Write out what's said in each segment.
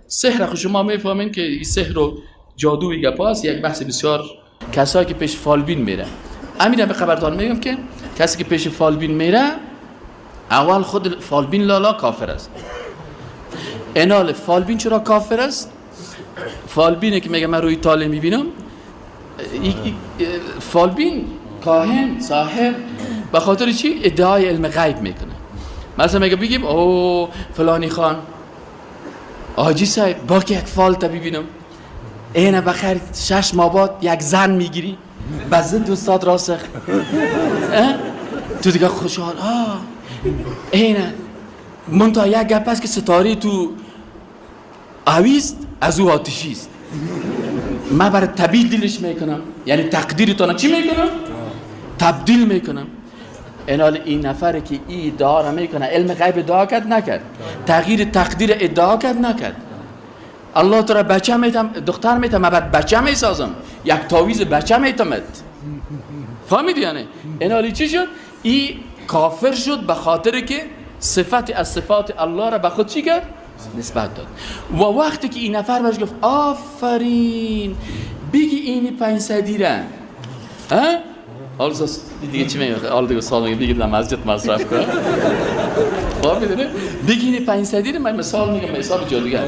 سحر خود شما میفهمین که این سحر و جادوی گپاست، یک بحث بسیار. کسایی که پیش فالبین میره، امیر به خبرتان میگم که کسی که پیش فالبین میره اول خود فالبین لالا کافر است. انال فالبین چرا کافر است؟ فالبینه که میگه من روی تاله میبینم، فالبین کاهن ساحر به خاطر چی؟ ادعای علم غیب میکنه. مثلا میگه بگیم او فلانی خان آجی صاحب با که یک فال تا ببینم اینه بخیر 6 ماه بعد یک زن میگیری بزن دوستات راسخ تو دیگه خوشحال اینه منطقه یک گپ است که ستاره تو اویست از او آتشیست. من برای تبدیلش میکنم، یعنی تقدیرتان چی میکنم؟ تبدیل میکنم. انال این نفره که ای ادعا را میکنه علم غیب ادعا کرد نکرد، تغییر تقدیر ادعا کرد نکرد. الله تو را بچه میتم دختر میتم من بعد بچه میسازم، یک تاویز بچه میتمت. فهمیدی یعنی؟ انال چی شد؟ ای کافر شد به خاطر که صفت از صفات الله را به خود چی کرد؟ نسبت داد. و وقتی که این نفر بهش گفت آفرین بگی اینی 500 را حالا دیگه چی میگه؟ حالا دیگه سوال میگه بگید مسجد مصرف کنه. خب میدونه بگی اینی 500 را من مثال میگم حساب جادوگر.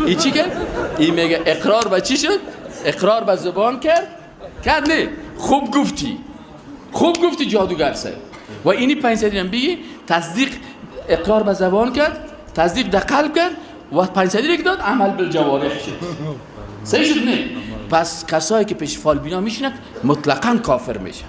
این چی کرد؟ این میگه اقرار به چی شد؟ اقرار به زبان کرد نه خوب گفتی جادوگر سه. و اینی 500 را بگی تصدیق اقرار به زبان کرد، تصدیق در قلب کرد و 500 را داد عمل بالجوارح شد. صحیح شد نه؟ پس کسایی که پیش فالبینا میشینن مطلقاً کافر میشن.